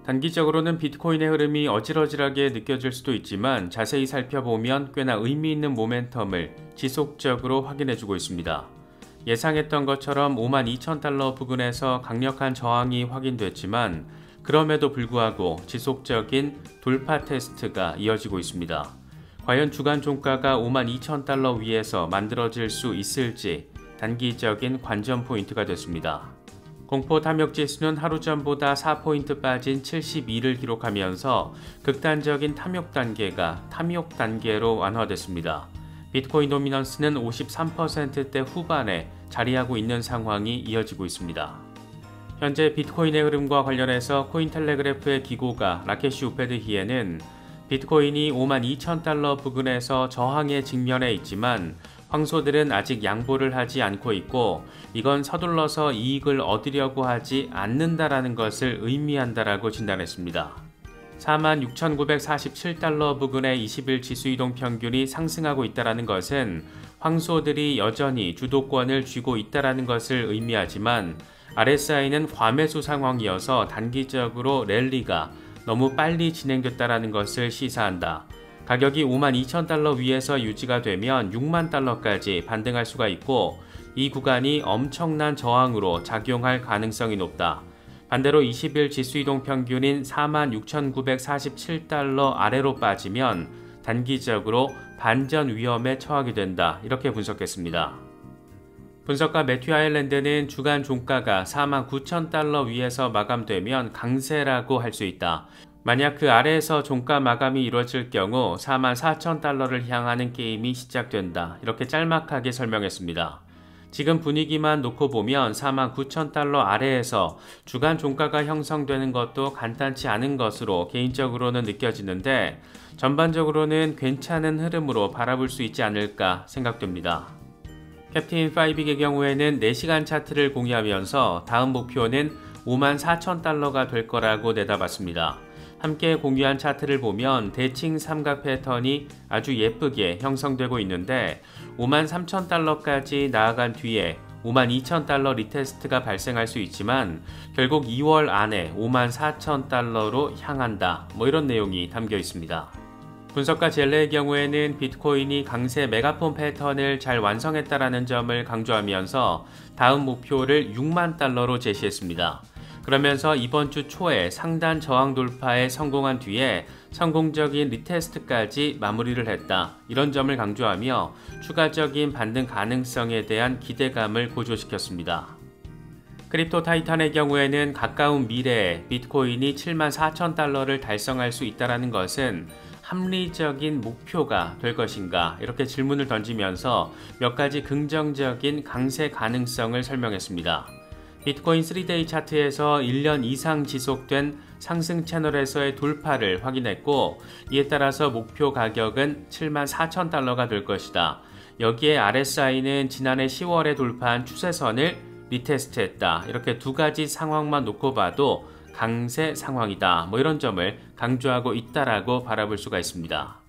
단기적으로는 비트코인의 흐름이 어질어질하게 느껴질 수도 있지만 자세히 살펴보면 꽤나 의미 있는 모멘텀을 지속적으로 확인해주고 있습니다. 예상했던 것처럼 52,000달러 부근에서 강력한 저항이 확인됐지만 그럼에도 불구하고 지속적인 돌파 테스트가 이어지고 있습니다. 과연 주간 종가가 52,000달러 위에서 만들어질 수 있을지 단기적인 관전 포인트가 됐습니다. 공포 탐욕 지수는 하루 전보다 4포인트 빠진 72를 기록하면서 극단적인 탐욕 단계로 완화됐습니다. 비트코인 도미넌스는 53%대 후반에 자리하고 있는 상황이 이어지고 있습니다. 현재 비트코인의 흐름과 관련해서 코인텔레그래프의 기고가 라케시 우페드히에는 비트코인이 52,000달러 부근에서 저항에 직면해 있지만 황소들은 아직 양보를 하지 않고 있고 이건 서둘러서 이익을 얻으려고 하지 않는다라는 것을 의미한다라고 진단했습니다. 46,947달러 부근의 20일 지수이동 평균이 상승하고 있다는 것은 황소들이 여전히 주도권을 쥐고 있다는 것을 의미하지만 RSI는 과매수 상황이어서 단기적으로 랠리가 너무 빨리 진행됐다는 것을 시사한다. 가격이 52,000달러 위에서 유지가 되면 60,000달러까지 반등할 수가 있고 이 구간이 엄청난 저항으로 작용할 가능성이 높다. 반대로 20일 지수이동 평균인 46,947달러 아래로 빠지면 단기적으로 반전 위험에 처하게 된다. 이렇게 분석했습니다. 분석가 매튜 아일랜드는 주간 종가가 49,000달러 위에서 마감되면 강세라고 할 수 있다. 만약 그 아래에서 종가 마감이 이루어질 경우 44,000달러를 향하는 게임이 시작된다. 이렇게 짤막하게 설명했습니다. 지금 분위기만 놓고 보면 49,000달러 아래에서 주간 종가가 형성되는 것도 간단치 않은 것으로 개인적으로는 느껴지는데 전반적으로는 괜찮은 흐름으로 바라볼 수 있지 않을까 생각됩니다. 캡틴 5빅의 경우에는 4시간 차트를 공유하면서 다음 목표는 54,000달러가 될 거라고 내다봤습니다. 함께 공유한 차트를 보면 대칭 삼각 패턴이 아주 예쁘게 형성되고 있는데 53,000달러까지 나아간 뒤에 52,000달러 리테스트가 발생할 수 있지만 결국 2월 안에 54,000달러로 향한다. 이런 내용이 담겨 있습니다. 분석가 젤레의 경우에는 비트코인이 강세 메가폰 패턴을 잘 완성했다라는 점을 강조하면서 다음 목표를 60,000달러로 제시했습니다. 그러면서 이번 주 초에 상단 저항 돌파에 성공한 뒤에 성공적인 리테스트까지 마무리를 했다. 이런 점을 강조하며 추가적인 반등 가능성에 대한 기대감을 고조시켰습니다. 크립토 타이탄의 경우에는 가까운 미래에 비트코인이 74,000달러를 달성할 수 있다는 것은 합리적인 목표가 될 것인가 이렇게 질문을 던지면서 몇 가지 긍정적인 강세 가능성을 설명했습니다. 비트코인 3데이 차트에서 1년 이상 지속된 상승 채널에서의 돌파를 확인했고 이에 따라서 목표 가격은 74,000달러가 될 것이다. 여기에 RSI는 지난해 10월에 돌파한 추세선을 리테스트했다. 이렇게 두 가지 상황만 놓고 봐도 강세 상황이다. 이런 점을 강조하고 있다라고 바라볼 수가 있습니다.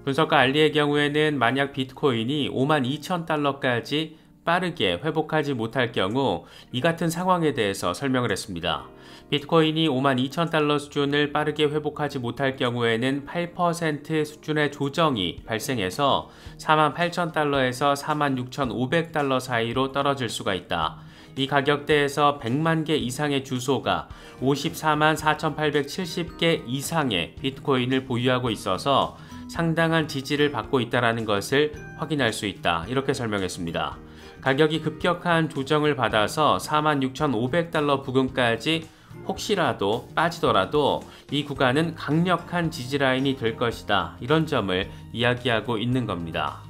분석가 알리의 경우에는 만약 비트코인이 52,000달러까지 빠르게 회복하지 못할 경우 이 같은 상황에 대해서 설명을 했습니다. 비트코인이 52,000달러 수준을 빠르게 회복하지 못할 경우에는 8% 수준의 조정이 발생해서 48,000달러에서 46,500달러 사이로 떨어질 수가 있다. 이 가격대에서 100만 개 이상의 주소가 544,870개 이상의 비트코인을 보유하고 있어서 상당한 지지를 받고 있다는 것을 확인할 수 있다. 이렇게 설명했습니다. 가격이 급격한 조정을 받아서 46,500달러 부근까지 혹시라도 빠지더라도 이 구간은 강력한 지지라인이 될 것이다. 이런 점을 이야기하고 있는 겁니다.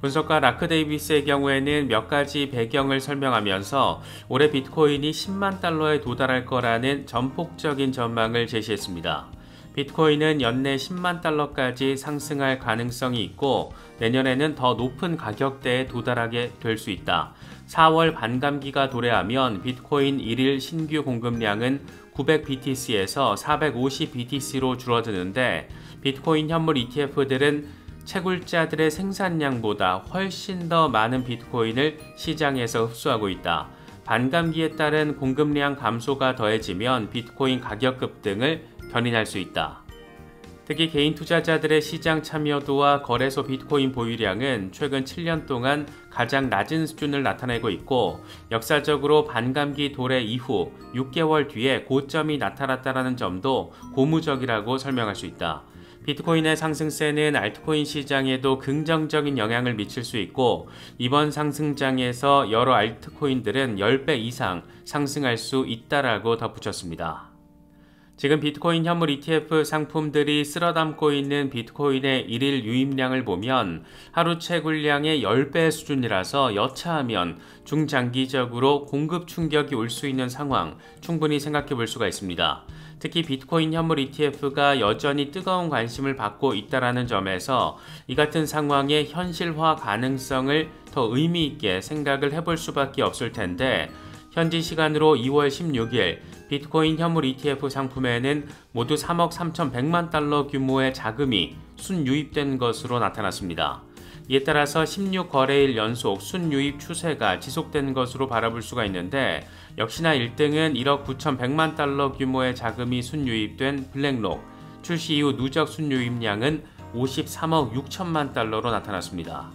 분석가 라크 데이비스의 경우에는 몇 가지 배경을 설명하면서 올해 비트코인이 10만 달러에 도달할 거라는 전폭적인 전망을 제시했습니다. 비트코인은 연내 10만 달러까지 상승할 가능성이 있고 내년에는 더 높은 가격대에 도달하게 될 수 있다. 4월 반감기가 도래하면 비트코인 1일 신규 공급량은 900BTC에서 450BTC로 줄어드는데 비트코인 현물 ETF들은 채굴자들의 생산량보다 훨씬 더 많은 비트코인을 시장에서 흡수하고 있다. 반감기에 따른 공급량 감소가 더해지면 비트코인 가격 급등을 견인할 수 있다. 특히 개인 투자자들의 시장 참여도와 거래소 비트코인 보유량은 최근 7년 동안 가장 낮은 수준을 나타내고 있고 역사적으로 반감기 도래 이후 6개월 뒤에 고점이 나타났다는 점도 고무적이라고 설명할 수 있다. 비트코인의 상승세는 알트코인 시장에도 긍정적인 영향을 미칠 수 있고 이번 상승장에서 여러 알트코인들은 10배 이상 상승할 수 있다라고 덧붙였습니다. 지금 비트코인 현물 ETF 상품들이 쓸어담고 있는 비트코인의 일일 유입량을 보면 하루 채굴량의 10배 수준이라서 여차하면 중장기적으로 공급 충격이 올 수 있는 상황 충분히 생각해 볼 수가 있습니다. 특히 비트코인 현물 ETF가 여전히 뜨거운 관심을 받고 있다는 점에서 이 같은 상황의 현실화 가능성을 더 의미 있게 생각을 해볼 수밖에 없을 텐데 현지 시간으로 2월 16일 비트코인 현물 ETF 상품에는 모두 3억 3,100만 달러 규모의 자금이 순유입된 것으로 나타났습니다. 이에 따라서 16거래일 연속 순유입 추세가 지속된 것으로 바라볼 수가 있는데 역시나 1등은 1억 9,100만 달러 규모의 자금이 순유입된 블랙록, 출시 이후 누적 순유입량은 53억 6천만 달러로 나타났습니다.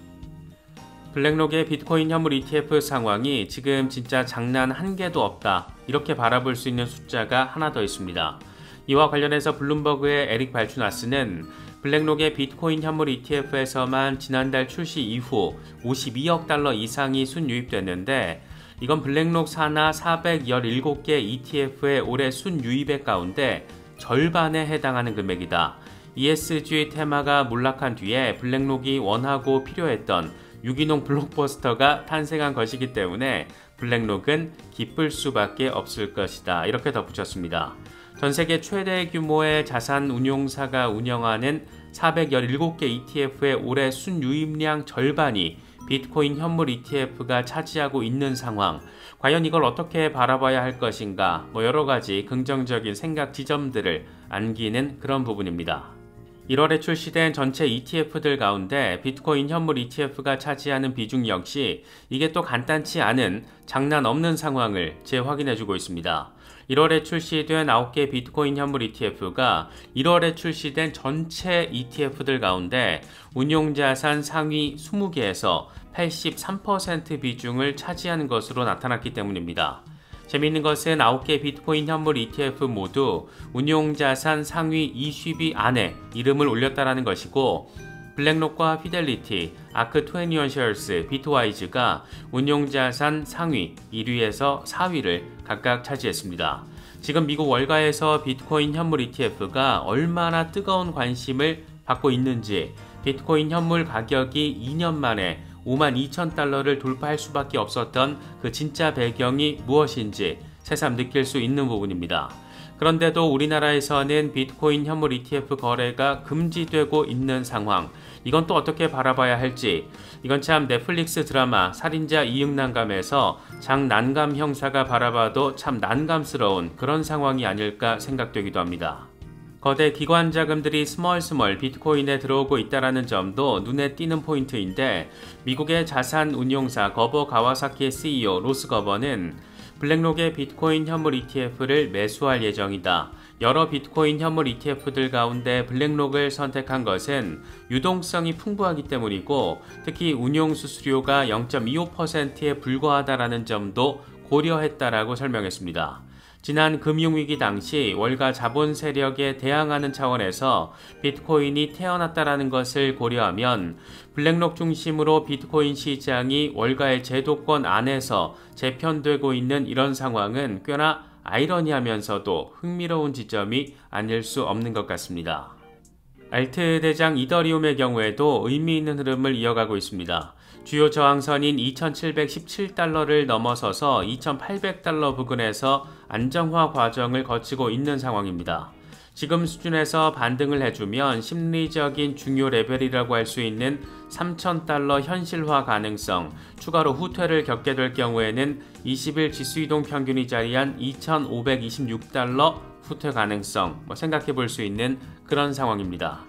블랙록의 비트코인 현물 ETF 상황이 지금 진짜 장난 한 개도 없다 이렇게 바라볼 수 있는 숫자가 하나 더 있습니다. 이와 관련해서 블룸버그의 에릭 발추나스는 블랙록의 비트코인 현물 ETF에서만 지난달 출시 이후 52억 달러 이상이 순유입됐는데 이건 블랙록 산하 417개 ETF의 올해 순유입액 가운데 절반에 해당하는 금액이다. ESG 테마가 몰락한 뒤에 블랙록이 원하고 필요했던 유기농 블록버스터가 탄생한 것이기 때문에 블랙록은 기쁠 수밖에 없을 것이다. 이렇게 덧붙였습니다. 전 세계 최대 규모의 자산 운용사가 운영하는 417개 ETF의 올해 순유입량 절반이 비트코인 현물 ETF가 차지하고 있는 상황. 과연 이걸 어떻게 바라봐야 할 것인가? 여러 가지 긍정적인 생각 지점들을 안기는 그런 부분입니다. 1월에 출시된 전체 ETF들 가운데 비트코인 현물 ETF가 차지하는 비중 역시 이게 또 간단치 않은 장난 없는 상황을 재확인해주고 있습니다. 1월에 출시된 9개 비트코인 현물 ETF가 1월에 출시된 전체 ETF들 가운데 운용자산 상위 20개에서 83% 비중을 차지하는 것으로 나타났기 때문입니다. 재미있는 것은 9개 비트코인 현물 ETF 모두 운용자산 상위 20위 안에 이름을 올렸다는 것이고 블랙록과 피델리티, 아크21쉐어스, 비트와이즈가 운용자산 상위 1위에서 4위를 각각 차지했습니다. 지금 미국 월가에서 비트코인 현물 ETF가 얼마나 뜨거운 관심을 받고 있는지 비트코인 현물 가격이 2년 만에 52,000달러를 돌파할 수밖에 없었던 그 진짜 배경이 무엇인지 새삼 느낄 수 있는 부분입니다. 그런데도 우리나라에서는 비트코인 현물 ETF 거래가 금지되고 있는 상황. 이건 또 어떻게 바라봐야 할지. 이건 참 넷플릭스 드라마 살인자 이응난감에서 장난감 형사가 바라봐도 참 난감스러운 그런 상황이 아닐까 생각되기도 합니다. 거대 기관 자금들이 스멀스멀 비트코인에 들어오고 있다는 점도 눈에 띄는 포인트인데 미국의 자산 운용사 거버 가와사키의 CEO 로스 거버는 블랙록의 비트코인 현물 ETF를 매수할 예정이다. 여러 비트코인 현물 ETF들 가운데 블랙록을 선택한 것은 유동성이 풍부하기 때문이고 특히 운용 수수료가 0.25%에 불과하다는 점도 고려했다라고 설명했습니다. 지난 금융위기 당시 월가 자본 세력에 대항하는 차원에서 비트코인이 태어났다는 것을 고려하면 블랙록 중심으로 비트코인 시장이 월가의 제도권 안에서 재편되고 있는 이런 상황은 꽤나 아이러니하면서도 흥미로운 지점이 아닐 수 없는 것 같습니다. 알트 대장 이더리움의 경우에도 의미 있는 흐름을 이어가고 있습니다. 주요 저항선인 2,717달러를 넘어서서 2,800달러 부근에서 안정화 과정을 거치고 있는 상황입니다. 지금 수준에서 반등을 해주면 심리적인 중요 레벨이라고 할 수 있는 3,000달러 현실화 가능성, 추가로 후퇴를 겪게 될 경우에는 20일 지수이동 평균이 자리한 2,526달러 후퇴 가능성 생각해 볼 수 있는 그런 상황입니다.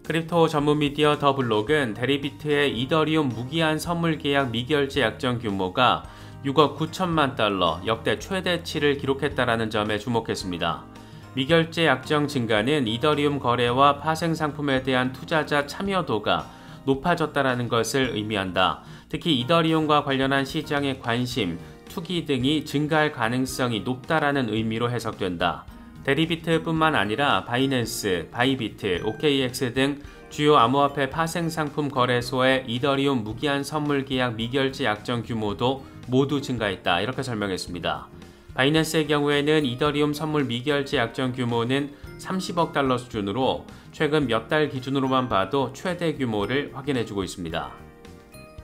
크립토 전문 미디어 더 블록은 데리비트의 이더리움 무기한 선물 계약 미결제 약정 규모가 6억 9천만 달러, 역대 최대치를 기록했다라는 점에 주목했습니다. 미결제 약정 증가는 이더리움 거래와 파생 상품에 대한 투자자 참여도가 높아졌다라는 것을 의미한다. 특히 이더리움과 관련한 시장의 관심, 투기 등이 증가할 가능성이 높다라는 의미로 해석된다. 데리비트뿐만 아니라 바이낸스, 바이비트, OKX 등 주요 암호화폐 파생 상품 거래소의 이더리움 무기한 선물 계약 미결제 약정 규모도 모두 증가했다. 이렇게 설명했습니다. 바이낸스의 경우에는 이더리움 선물 미결제 약정 규모는 30억 달러 수준으로 최근 몇 달 기준으로만 봐도 최대 규모를 확인해주고 있습니다.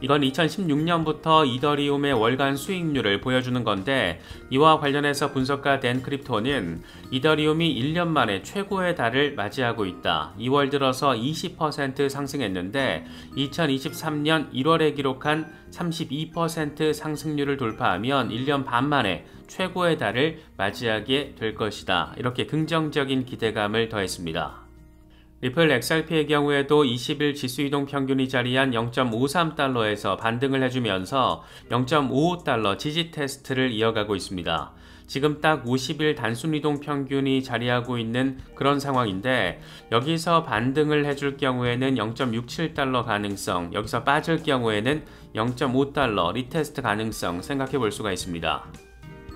이건 2016년부터 이더리움의 월간 수익률을 보여주는 건데, 이와 관련해서 분석가 댄 크립토는 이더리움이 1년 만에 최고의 달을 맞이하고 있다. 2월 들어서 20% 상승했는데 2023년 1월에 기록한 32% 상승률을 돌파하면 1년 반 만에 최고의 달을 맞이하게 될 것이다. 이렇게 긍정적인 기대감을 더했습니다. 리플 XRP의 경우에도 20일 지수이동 평균이 자리한 0.53달러에서 반등을 해주면서 0.55달러 지지 테스트를 이어가고 있습니다. 지금 딱 50일 단순이동 평균이 자리하고 있는 그런 상황인데, 여기서 반등을 해줄 경우에는 0.67달러 가능성, 여기서 빠질 경우에는 0.5달러 리테스트 가능성 생각해 볼 수가 있습니다.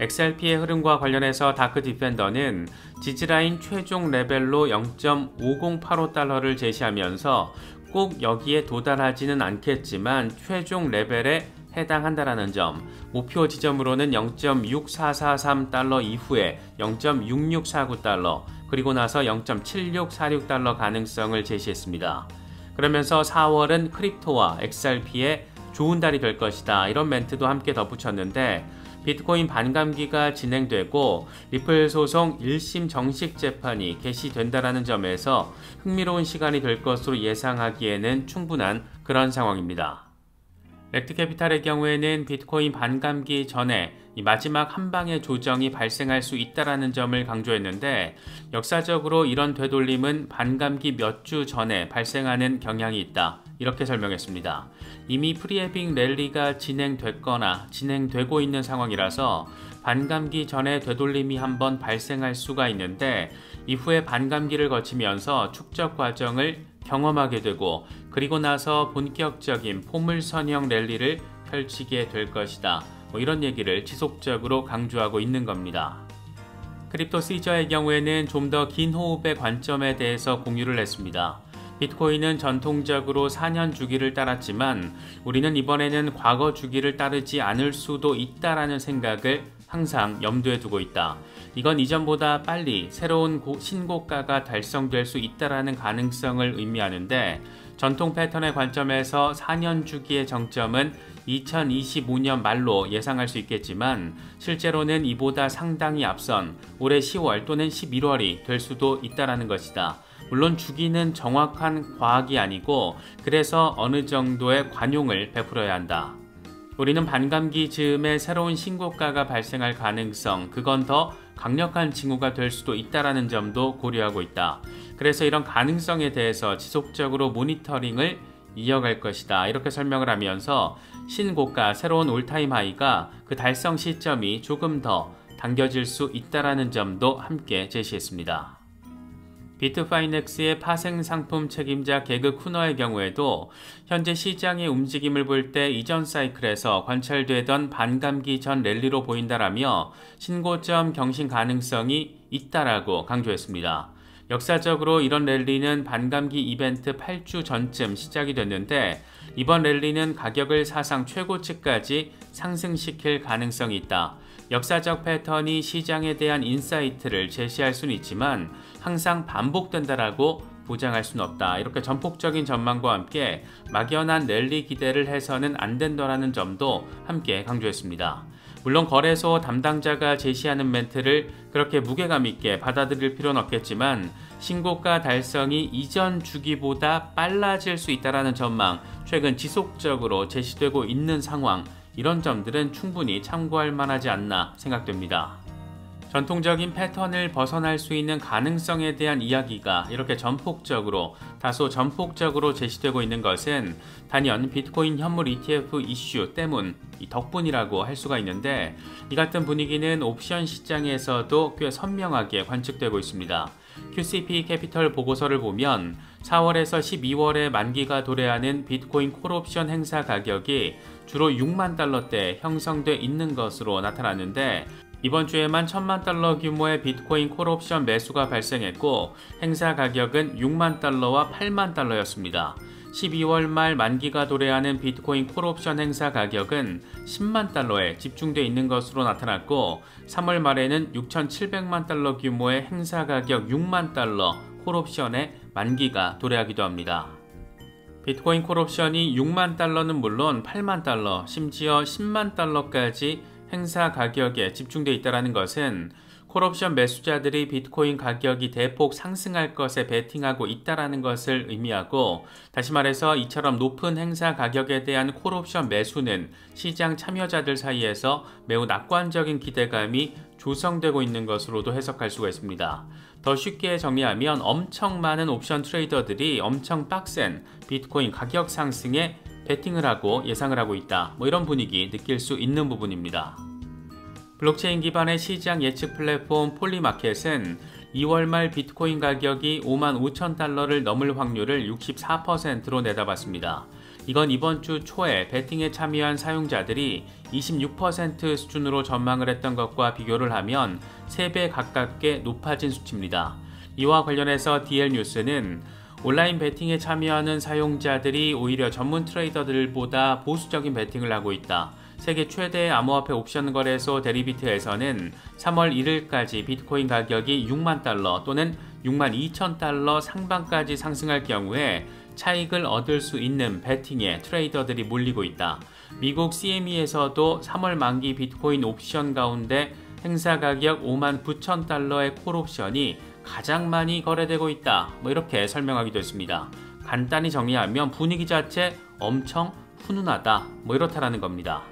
XRP의 흐름과 관련해서 다크 디펜더는 지지라인 최종 레벨로 0.5085달러를 제시하면서 꼭 여기에 도달하지는 않겠지만 최종 레벨에 해당한다라는 점, 목표 지점으로는 0.6443달러 이후에 0.6649달러, 그리고 나서 0.7646달러 가능성을 제시했습니다. 그러면서 4월은 크립토와 XRP의 좋은 달이 될 것이다, 이런 멘트도 함께 덧붙였는데, 비트코인 반감기가 진행되고 리플 소송 1심 정식 재판이 개시된다라는 점에서 흥미로운 시간이 될 것으로 예상하기에는 충분한 그런 상황입니다. 렉트캐피탈의 경우에는 비트코인 반감기 전에 이 마지막 한 방의 조정이 발생할 수 있다는 점을 강조했는데, 역사적으로 이런 되돌림은 반감기 몇 주 전에 발생하는 경향이 있다, 이렇게 설명했습니다. 이미 프리헤빙 랠리가 진행됐거나 진행되고 있는 상황이라서 반감기 전에 되돌림이 한번 발생할 수가 있는데, 이후에 반감기를 거치면서 축적 과정을 경험하게 되고, 그리고 나서 본격적인 포물선형 랠리를 펼치게 될 것이다, 이런 얘기를 지속적으로 강조하고 있는 겁니다. 크립토 시저의 경우에는 좀 더 긴 호흡의 관점에 대해서 공유를 했습니다. 비트코인은 전통적으로 4년 주기를 따랐지만 우리는 이번에는 과거 주기를 따르지 않을 수도 있다라는 생각을 항상 염두에 두고 있다. 이건 이전보다 빨리 새로운 신고가가 달성될 수 있다라는 가능성을 의미하는데, 전통 패턴의 관점에서 4년 주기의 정점은 2025년 말로 예상할 수 있겠지만, 실제로는 이보다 상당히 앞선 올해 10월 또는 11월이 될 수도 있다라는 것이다. 물론 주기는 정확한 과학이 아니고, 그래서 어느 정도의 관용을 베풀어야 한다. 우리는 반감기 즈음에 새로운 신고가가 발생할 가능성, 그건 더 강력한 징후가 될 수도 있다는 점도 고려하고 있다. 그래서 이런 가능성에 대해서 지속적으로 모니터링을 이어갈 것이다, 이렇게 설명을 하면서 신고가, 새로운 올타임 하이가 그 달성 시점이 조금 더 당겨질 수 있다는 점도 함께 제시했습니다. 비트파이넥스의 파생 상품 책임자 개그 쿠너의 경우에도 현재 시장의 움직임을 볼 때 이전 사이클에서 관찰되던 반감기 전 랠리로 보인다라며 신고점 경신 가능성이 있다라고 강조했습니다. 역사적으로 이런 랠리는 반감기 이벤트 8주 전쯤 시작이 됐는데, 이번 랠리는 가격을 사상 최고치까지 상승시킬 가능성이 있다. 역사적 패턴이 시장에 대한 인사이트를 제시할 수는 있지만 항상 반복된다라고 보장할 수는 없다. 이렇게 전폭적인 전망과 함께 막연한 랠리 기대를 해서는 안 된다라는 점도 함께 강조했습니다. 물론 거래소 담당자가 제시하는 멘트를 그렇게 무게감 있게 받아들일 필요는 없겠지만, 신고가 달성이 이전 주기보다 빨라질 수 있다는 전망, 최근 지속적으로 제시되고 있는 상황, 이런 점들은 충분히 참고할 만하지 않나 생각됩니다. 전통적인 패턴을 벗어날 수 있는 가능성에 대한 이야기가 이렇게 다소 전폭적으로 제시되고 있는 것은 단연 비트코인 현물 ETF 이슈 때문, 덕분이라고 할 수가 있는데, 이 같은 분위기는 옵션 시장에서도 꽤 선명하게 관측되고 있습니다. QCP 캐피털 보고서를 보면 4월에서 12월에 만기가 도래하는 비트코인 콜옵션 행사 가격이 주로 6만 달러대 형성돼 있는 것으로 나타났는데, 이번 주에만 1000만 달러 규모의 비트코인 콜옵션 매수가 발생했고, 행사 가격은 6만 달러와 8만 달러였습니다. 12월 말 만기가 도래하는 비트코인 콜옵션 행사 가격은 10만 달러에 집중돼 있는 것으로 나타났고, 3월 말에는 6,700만 달러 규모의 행사 가격 6만 달러 콜옵션의 만기가 도래하기도 합니다. 비트코인 콜옵션이 6만 달러는 물론 8만 달러, 심지어 10만 달러까지 행사 가격에 집중돼 있다는 것은 콜옵션 매수자들이 비트코인 가격이 대폭 상승할 것에 베팅하고 있다는 것을 의미하고, 다시 말해서 이처럼 높은 행사 가격에 대한 콜옵션 매수는 시장 참여자들 사이에서 매우 낙관적인 기대감이 조성되고 있는 것으로도 해석할 수가 있습니다. 더 쉽게 정리하면 엄청 많은 옵션 트레이더들이 엄청 빡센 비트코인 가격 상승에 베팅을 하고 예상을 하고 있다, 이런 분위기 느낄 수 있는 부분입니다. 블록체인 기반의 시장 예측 플랫폼 폴리마켓은 2월 말 비트코인 가격이 5만 5천 달러를 넘을 확률을 64%로 내다봤습니다. 이건 이번 주 초에 베팅에 참여한 사용자들이 26% 수준으로 전망을 했던 것과 비교를 하면 3배 가깝게 높아진 수치입니다. 이와 관련해서 DL뉴스는 온라인 베팅에 참여하는 사용자들이 오히려 전문 트레이더들보다 보수적인 베팅을 하고 있다. 세계 최대의 암호화폐 옵션 거래소 데리비트에서는 3월 1일까지 비트코인 가격이 6만 달러 또는 6만 2천 달러 상반까지 상승할 경우에 차익을 얻을 수 있는 베팅에 트레이더들이 몰리고 있다. 미국 CME에서도 3월 만기 비트코인 옵션 가운데 행사 가격 5만 9천 달러의 콜옵션이 가장 많이 거래되고 있다, 이렇게 설명하기도 했습니다. 간단히 정리하면 분위기 자체 엄청 훈훈하다, 이렇다라는 겁니다.